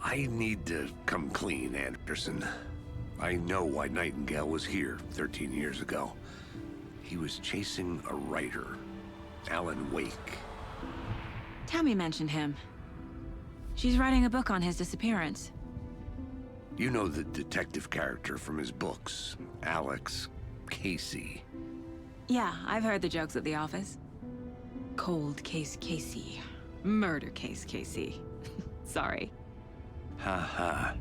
I need to come clean, Anderson. I know why Nightingale was here 13 years ago. He was chasing a writer, Alan Wake. Tammy mentioned him. She's writing a book on his disappearance. You know the detective character from his books, Alex Casey. Yeah, I've heard the jokes at the office. Cold case Casey. Murder case Casey. Sorry. Ha.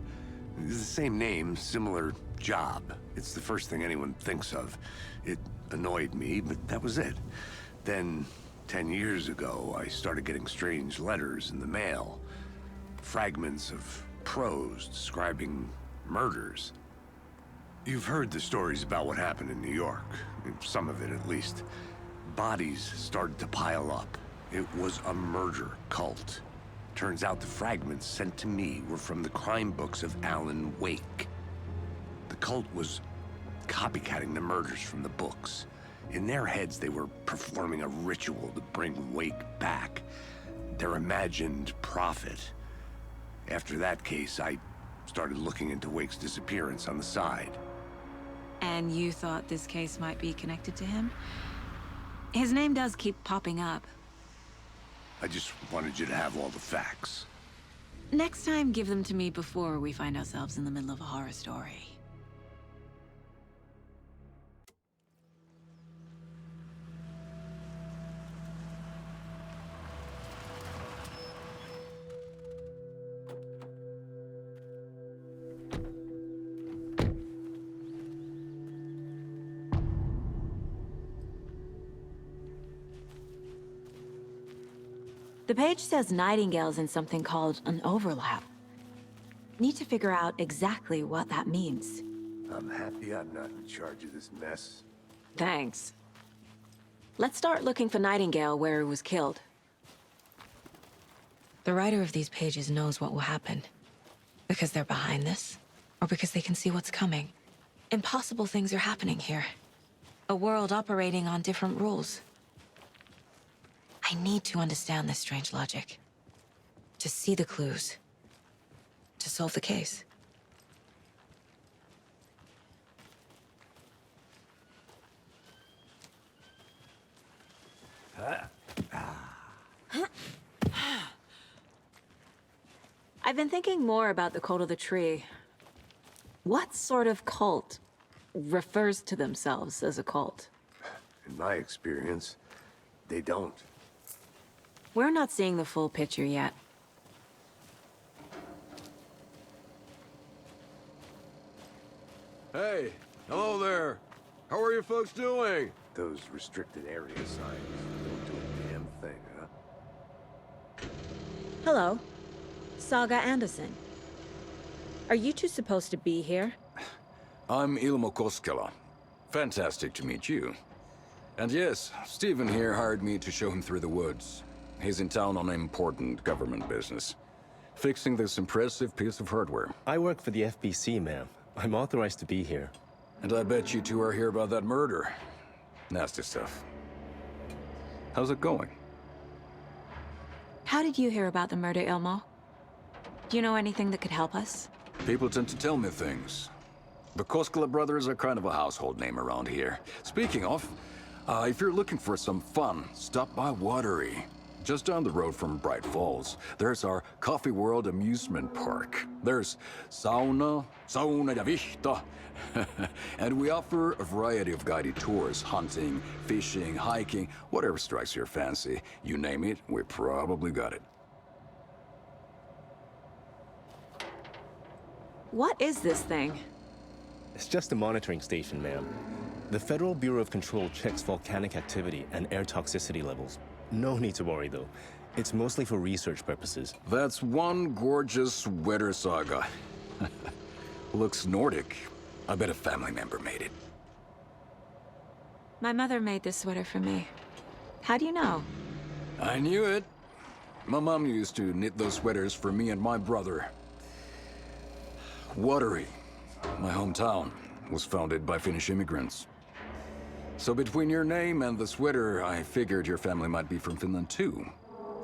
It's the same name, similar job. It's the first thing anyone thinks of. It annoyed me, but that was it. Then, 10 years ago, I started getting strange letters in the mail. Fragments of prose describing murders. You've heard the stories about what happened in New York. Some of it, at least. Bodies started to pile up. It was a murder cult. Turns out the fragments sent to me were from the crime books of Alan Wake. The cult was copycatting the murders from the books. In their heads, they were performing a ritual to bring Wake back. Their imagined prophet. After that case, I started looking into Wake's disappearance on the side. And you thought this case might be connected to him? His name does keep popping up. I just wanted you to have all the facts. Next time, give them to me before we find ourselves in the middle of a horror story. The page says Nightingale's in something called an overlap. Need to figure out exactly what that means. I'm happy I'm not in charge of this mess. Thanks. Let's start looking for Nightingale where he was killed. The writer of these pages knows what will happen. Because they're behind this, or because they can see what's coming. Impossible things are happening here. A world operating on different rules. I need to understand this strange logic. To see the clues. To solve the case. I've been thinking more about the cult of the tree. What sort of cult refers to themselves as a cult? In my experience, they don't. We're not seeing the full picture yet. Hey, hello there. How are you folks doing? Those restricted area signs don't do a damn thing, huh? Hello. Saga Anderson. Are you two supposed to be here? I'm Ilmo Koskela. Fantastic to meet you. And yes, Stephen here hired me to show him through the woods. He's in town on important government business. Fixing this impressive piece of hardware. I work for the FBC, ma'am. I'm authorized to be here. And I bet you two are here about that murder. Nasty stuff. How's it going? How did you hear about the murder, Ilmo? Do you know anything that could help us? People tend to tell me things. The Koskela brothers are kind of a household name around here. Speaking of, if you're looking for some fun, stop by Watery. Just down the road from Bright Falls, there's our Coffee World amusement park. There's sauna ja vihta. And we offer a variety of guided tours, hunting, fishing, hiking, whatever strikes your fancy. You name it, we probably got it. What is this thing? It's just a monitoring station, ma'am. The Federal Bureau of Control checks volcanic activity and air toxicity levels. No need to worry, though. It's mostly for research purposes. That's one gorgeous sweater, Saga. Looks Nordic. I bet a family member made it. My mother made this sweater for me. How do you know? I knew it. My mom used to knit those sweaters for me and my brother. Watery, my hometown, was founded by Finnish immigrants. So between your name and the sweater, I figured your family might be from Finland too.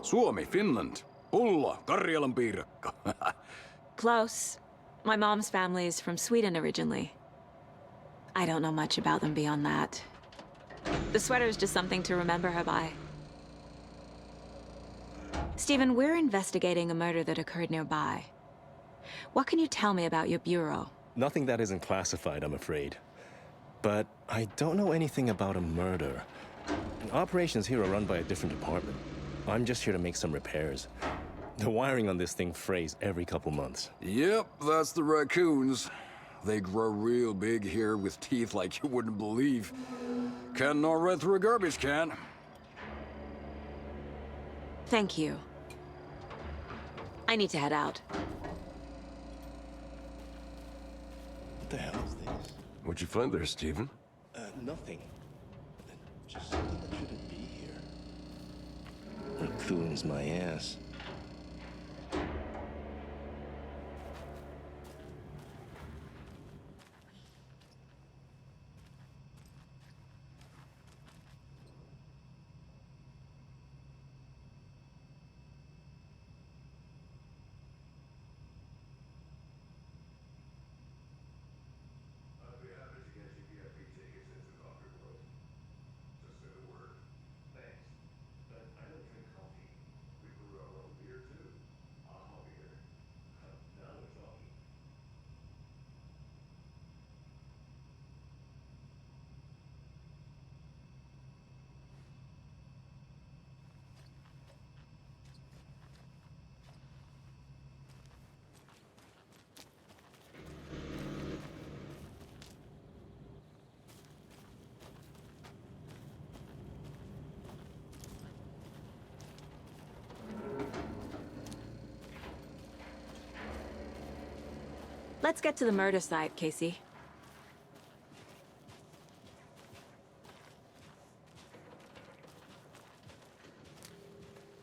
Suomi, Finland. Pulla, Karjalan piirakka. Close. My mom's family is from Sweden originally. I don't know much about them beyond that. The sweater is just something to remember her by. Stephen, we're investigating a murder that occurred nearby. What can you tell me about your bureau? Nothing that isn't classified, I'm afraid. But I don't know anything about a murder. Operations here are run by a different department. I'm just here to make some repairs. The wiring on this thing frays every couple months. Yep, that's the raccoons. They grow real big here with teeth like you wouldn't believe. Can't gnaw right through a garbage can. Thank you. I need to head out. What the hell is this? What'd you find there, Stephen? Nothing. Just something that shouldn't be here. Raccoons, my ass. Let's get to the murder site, Casey.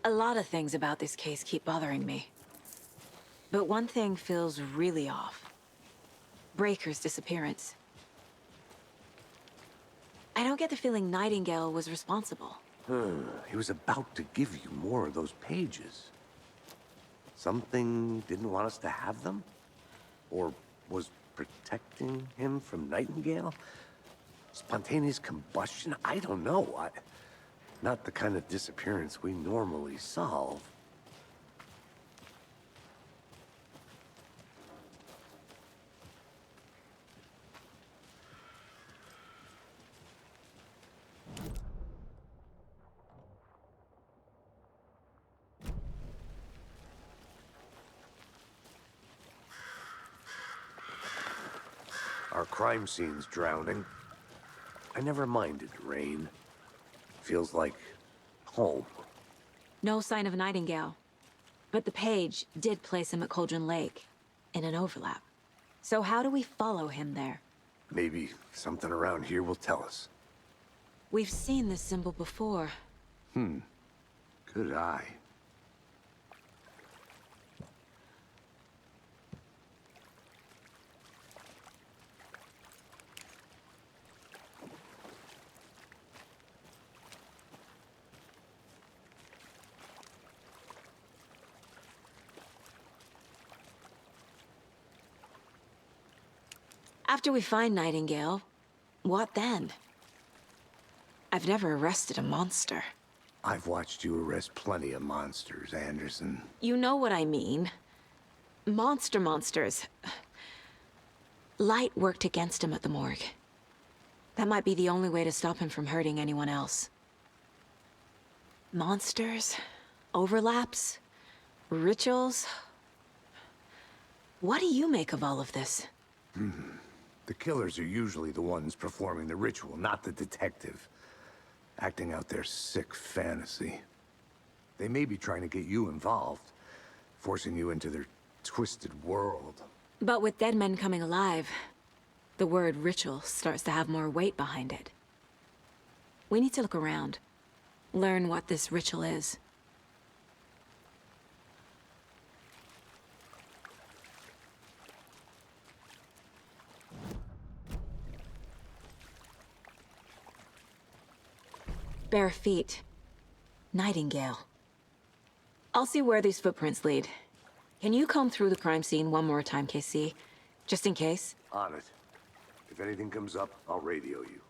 A lot of things about this case keep bothering me. But one thing feels really off. Breaker's disappearance. I don't get the feeling Nightingale was responsible. He was about to give you more of those pages. Something didn't want us to have them? Or was protecting him from Nightingale? Spontaneous combustion? I don't know. Not the kind of disappearance we normally solve. Our crime scene's drowning. I never minded rain. Feels like home. No sign of Nightingale. But the page did place him at Cauldron Lake, in an overlap. So how do we follow him there? Maybe something around here will tell us. We've seen this symbol before. Good eye. After we find Nightingale, what then? I've never arrested a monster. I've watched you arrest plenty of monsters, Anderson. You know what I mean. Monsters. Light worked against him at the morgue. That might be the only way to stop him from hurting anyone else. Monsters? Overlaps? Rituals? What do you make of all of this? The killers are usually the ones performing the ritual, not the detective. Acting out their sick fantasy. They may be trying to get you involved, forcing you into their twisted world. But with dead men coming alive, the word ritual starts to have more weight behind it. We need to look around, learn what this ritual is. Bare feet. Nightingale. I'll see where these footprints lead. Can you comb through the crime scene one more time, Casey? Just in case? On it. If anything comes up, I'll radio you.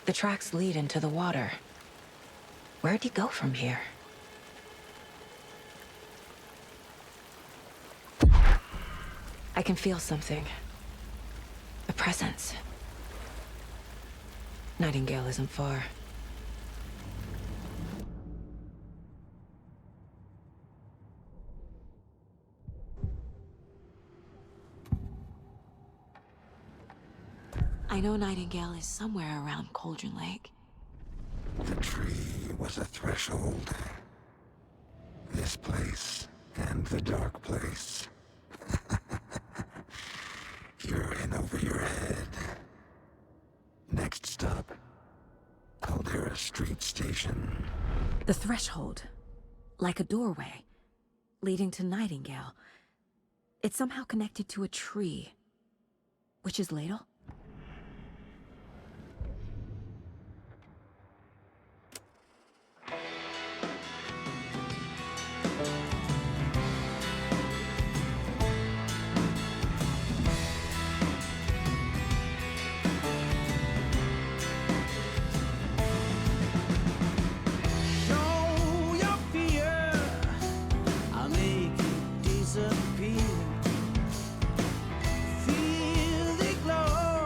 The tracks lead into the water. Where'd he go from here? I can feel something. A presence. Nightingale isn't far. I know Nightingale is somewhere around Cauldron Lake. The tree was a threshold. This place and the dark place. You're in over your head. Next stop, Caldera Street Station. The threshold. Like a doorway. Leading to Nightingale. It's somehow connected to a tree. Which is Ladle? Feel the glow.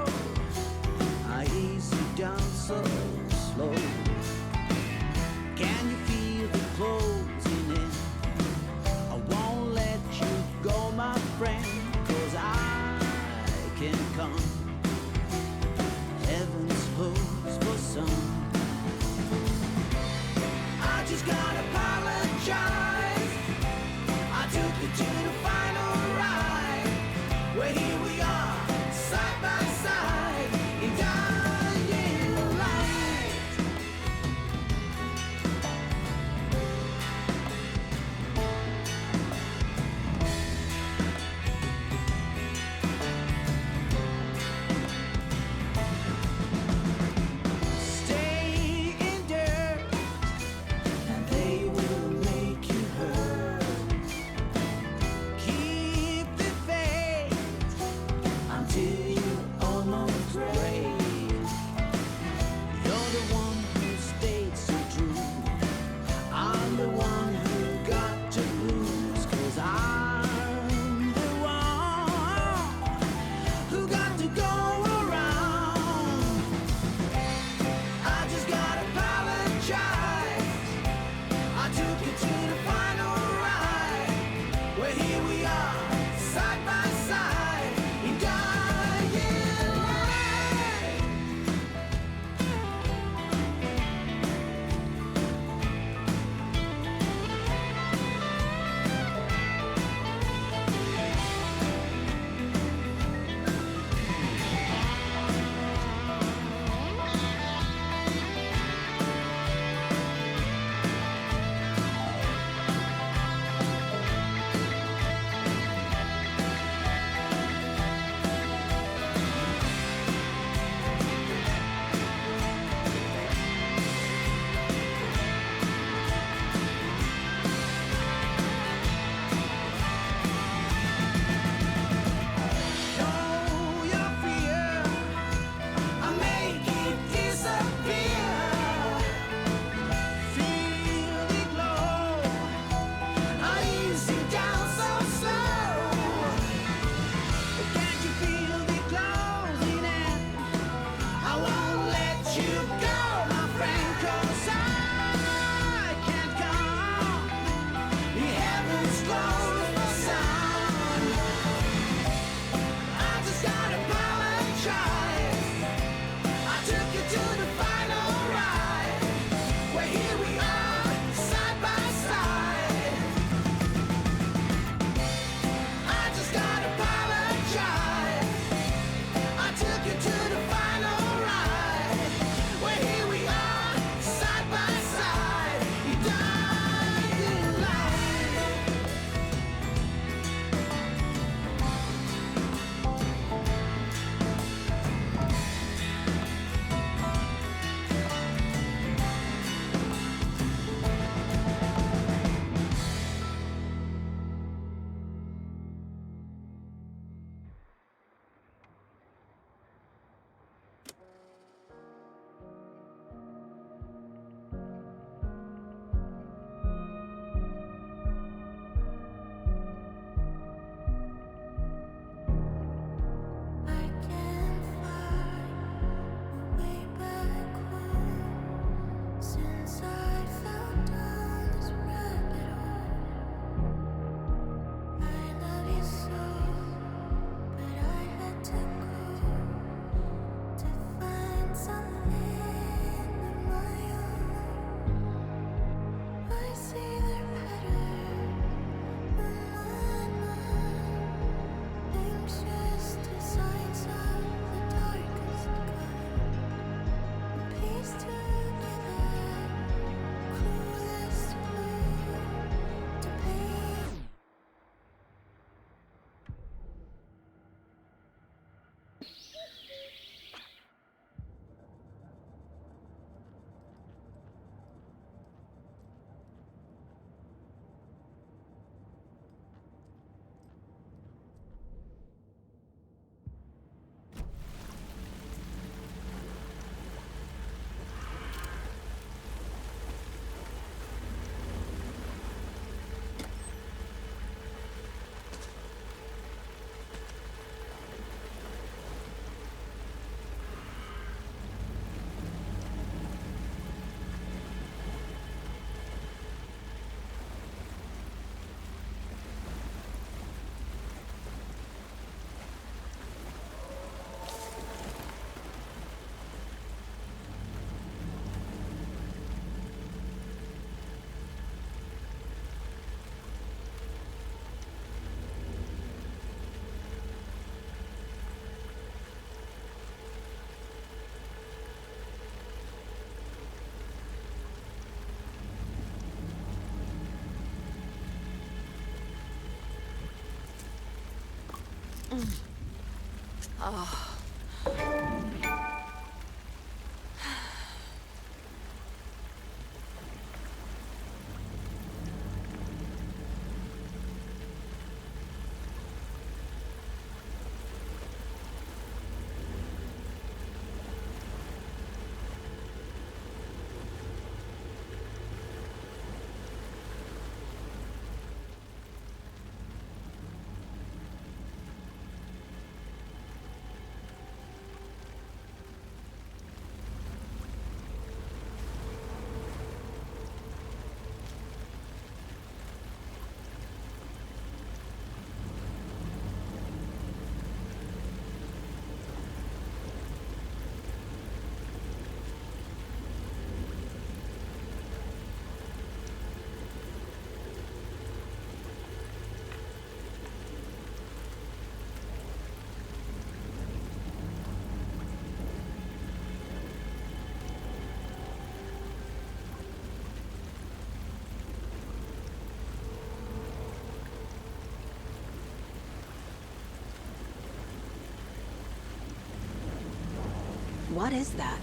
What is that?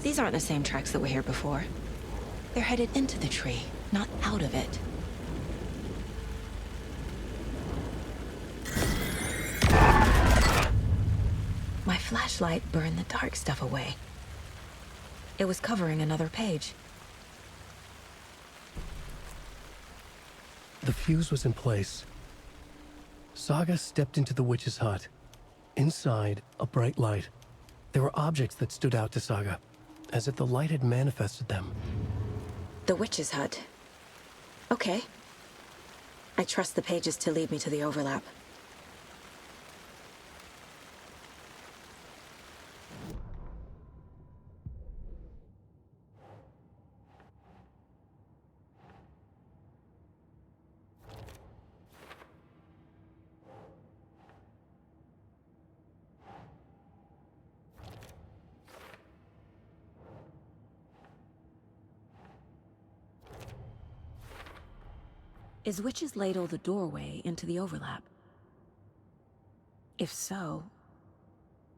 These aren't the same tracks that were here before. They're headed into the tree, not out of it. My flashlight burned the dark stuff away. It was covering another page. The fuse was in place. Saga stepped into the witch's hut. Inside, a bright light. There were objects that stood out to Saga, as if the light had manifested them. The witch's hut. Okay. I trust the pages to lead me to the overlap. Is Witch's Ladle the doorway into the overlap? If so,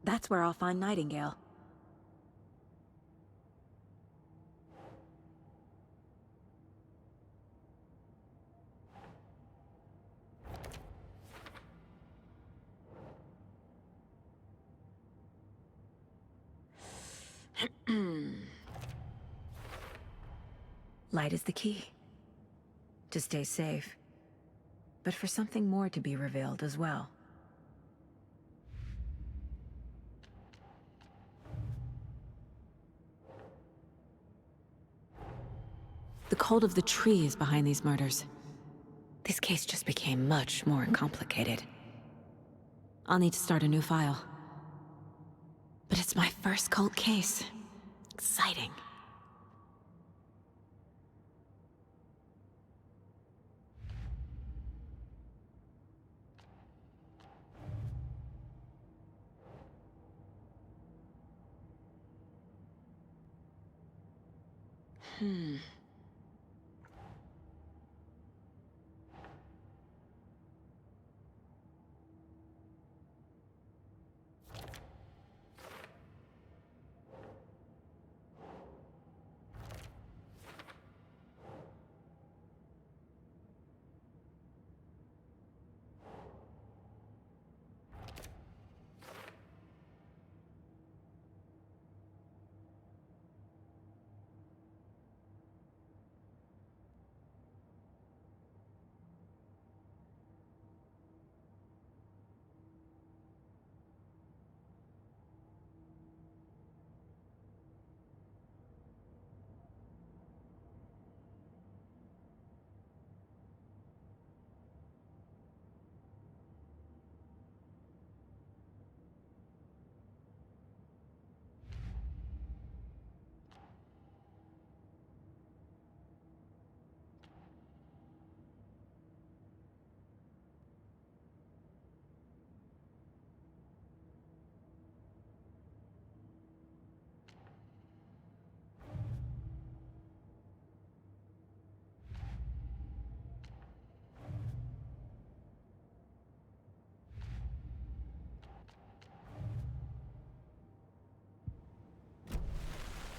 that's where I'll find Nightingale. Light is the key. To stay safe, but for something more to be revealed as well. The cult of the tree is behind these murders. This case just became much more complicated. I'll need to start a new file. But it's my first cult case. Exciting.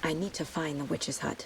I need to find the witch's hut.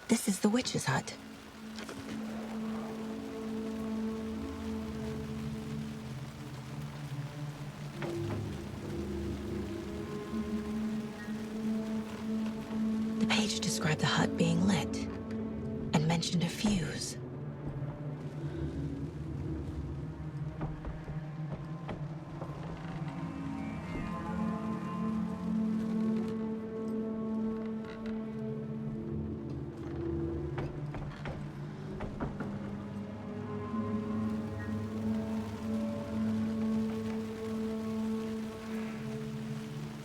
This is the witch's hut. The page described the hut being lit and mentioned a fuse.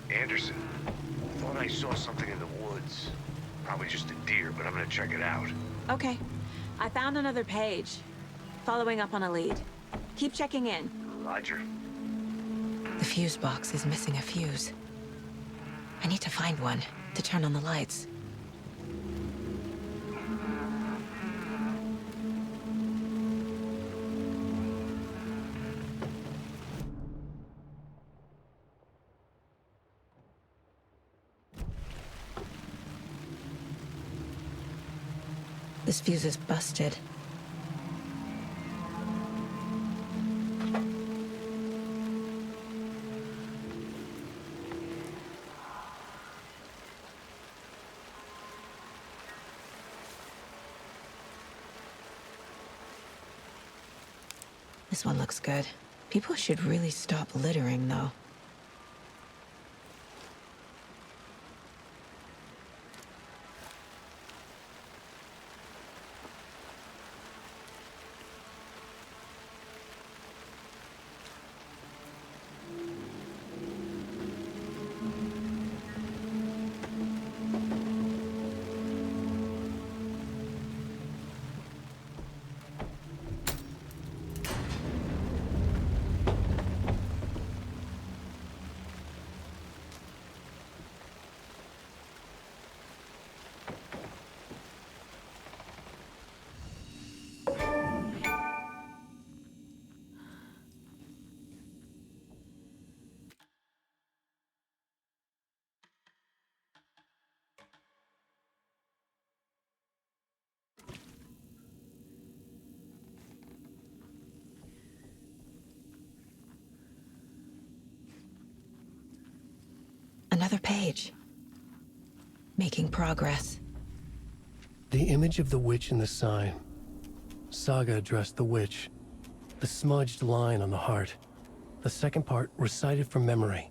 Anderson, thought I saw something in the woods. Probably just a deer, but I'm gonna check it out. Okay. I found another page. Following up on a lead. Keep checking in. Roger. The fuse box is missing a fuse. I need to find one to turn on the lights. This fuse is busted. This one looks good. People should really stop littering, though. Another page. Making progress. The image of the witch in the sign. Saga addressed the witch. The smudged line on the heart. The second part recited from memory.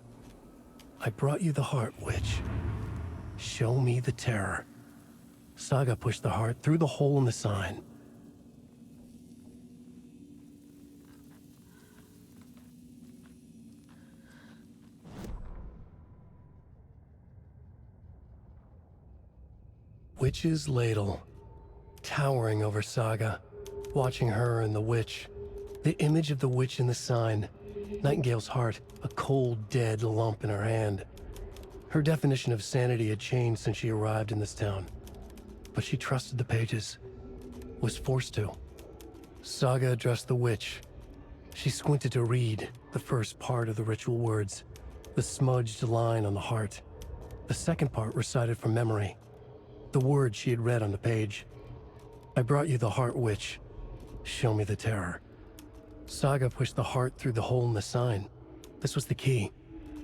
I brought you the heart, witch. Show me the terror. Saga pushed the heart through the hole in the sign. Witch's Ladle, towering over Saga, watching her and the witch, The image of the witch in the sign, Nightingale's heart, a cold, dead lump in her hand. Her definition of sanity had changed since she arrived in this town. But she trusted the pages. Was forced to. Saga addressed the witch. She squinted to read the first part of the ritual words, the smudged line on the heart. The second part recited from memory, the words she had read on the page. I brought you the heart, witch. Show me the terror. Saga pushed the heart through the hole in the sign. This was the key.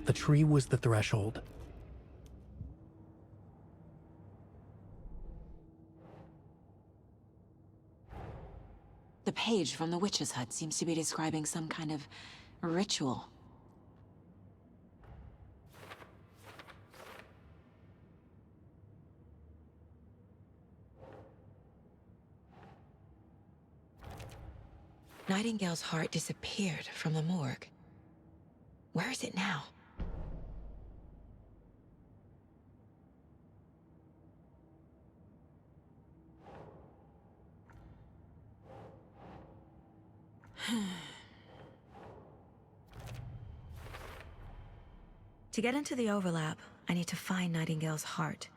The tree was the threshold. The page from the witch's hut seems to be describing some kind of ritual. Nightingale's heart disappeared from the morgue. Where is it now? To get into the overlap, I need to find Nightingale's heart.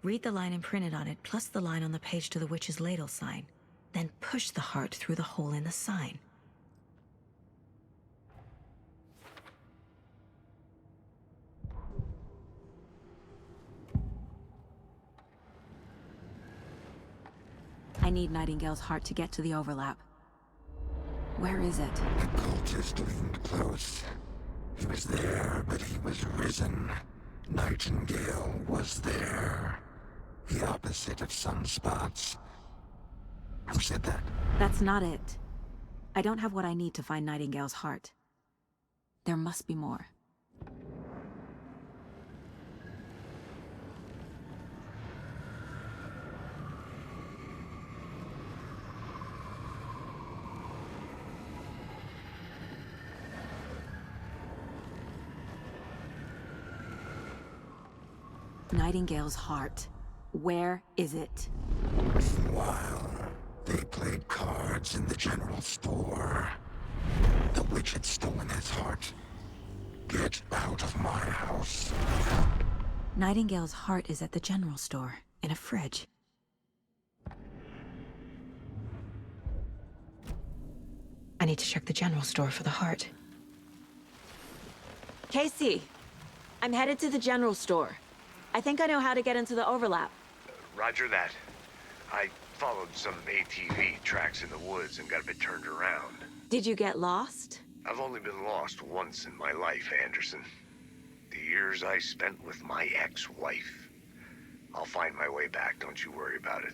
Read the line imprinted on it, plus the line on the page to the witch's ladle sign. Then push the heart through the hole in the sign. I need Nightingale's heart to get to the overlap. Where is it? The cultist leaned close. He was there, but he was risen. Nightingale was there. The opposite of sunspots. Who said that? That's not it. I don't have what I need to find Nightingale's heart. There must be more. Nightingale's heart. Where is it? Meanwhile, they played cards in the general store. The witch had stolen his heart. Get out of my house. Nightingale's heart is at the general store, in a fridge. I need to check the general store for the heart. Casey! I'm headed to the general store. I think I know how to get into the overlap. Roger that. I followed some ATV tracks in the woods and got a bit turned around. Did you get lost? I've only been lost once in my life, Anderson. The years I spent with my ex-wife. I'll find my way back, don't you worry about it.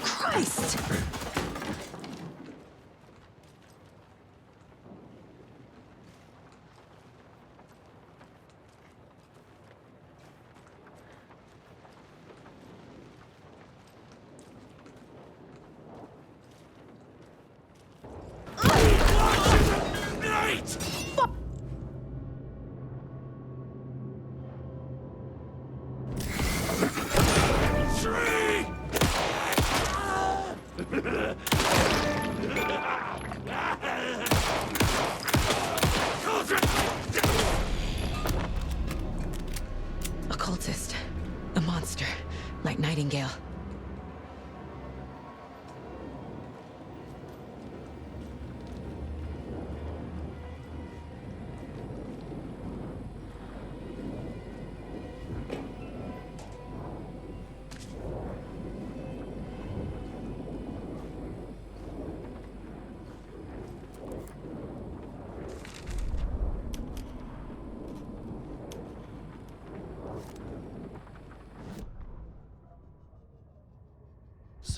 Christ!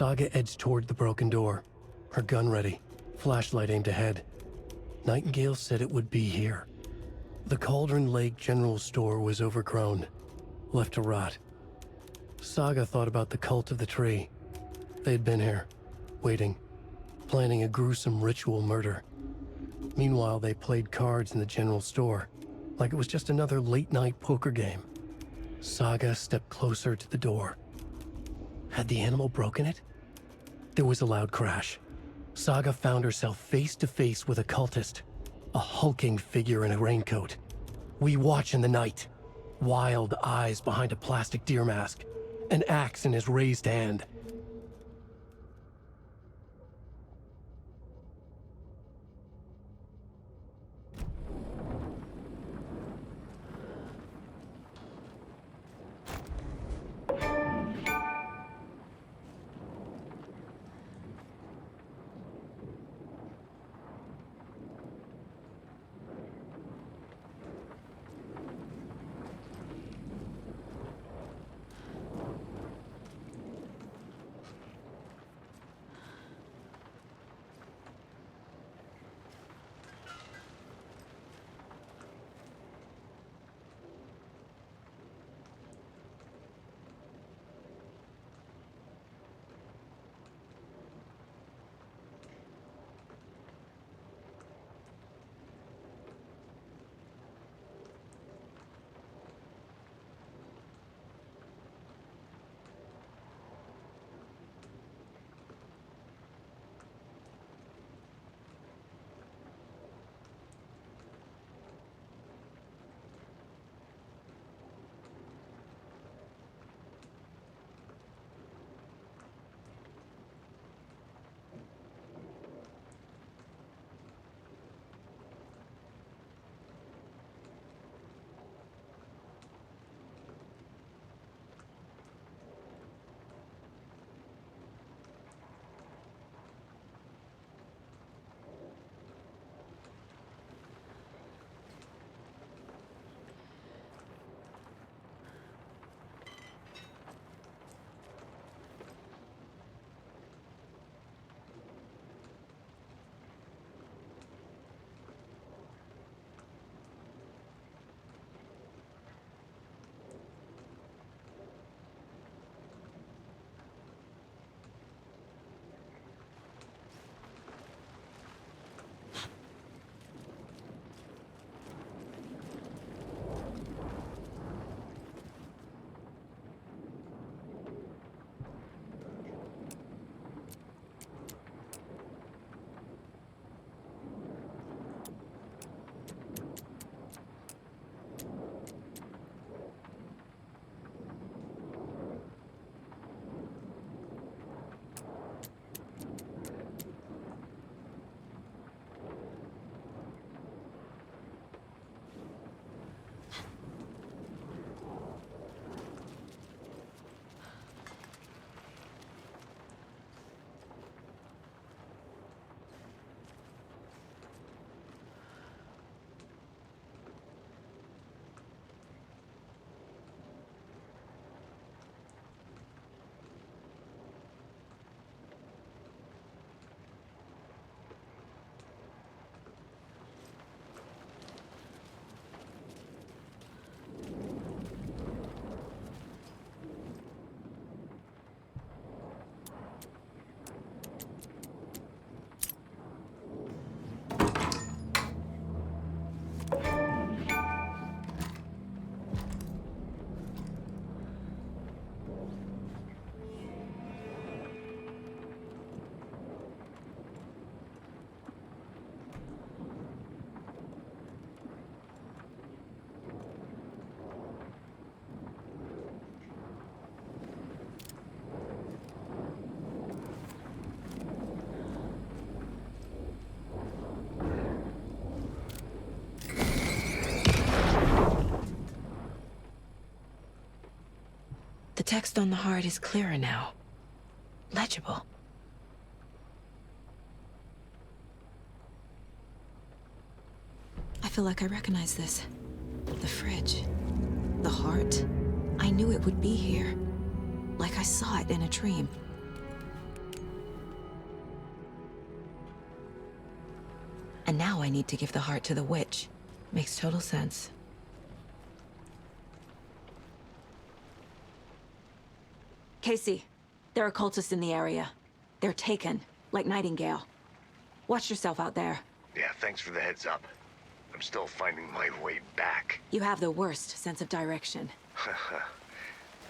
Saga edged toward the broken door, her gun ready, flashlight aimed ahead. Nightingale said it would be here. The Cauldron Lake General Store was overgrown, left to rot. Saga thought about the cult of the tree. They'd been here, waiting, planning a gruesome ritual murder. Meanwhile, they played cards in the general store, like it was just another late-night poker game. Saga stepped closer to the door. Had the animal broken it? There was a loud crash. Saga found herself face to face with a cultist, a hulking figure in a raincoat. We watch in the night. Wild eyes behind a plastic deer mask, an axe in his raised hand. The text on the heart is clearer now. Legible. I feel like I recognize this. The fridge. The heart. I knew it would be here. Like I saw it in a dream. now I need to give the heart to the witch. Makes total sense. Casey, there are cultists in the area. They're taken, like Nightingale. Watch yourself out there. Yeah, thanks for the heads up. I'm still finding my way back. You have the worst sense of direction.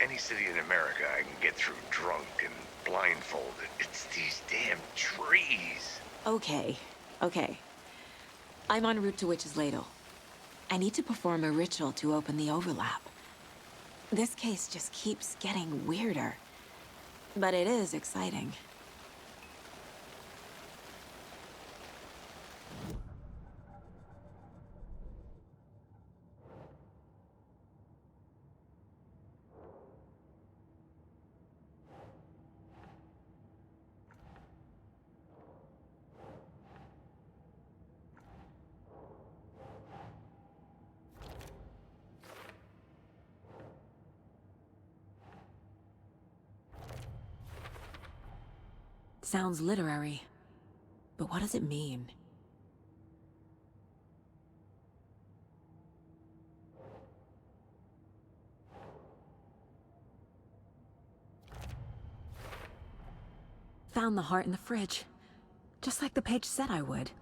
Any city in America I can get through drunk and blindfolded. It's these damn trees. Okay. I'm en route to Witch's Ladle. I need to perform a ritual to open the overlap. This case just keeps getting weirder. But it is exciting. Sounds literary, but what does it mean? Found the heart in the fridge, just like the page said I would.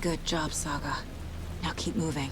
Good job, Saga. Now keep moving.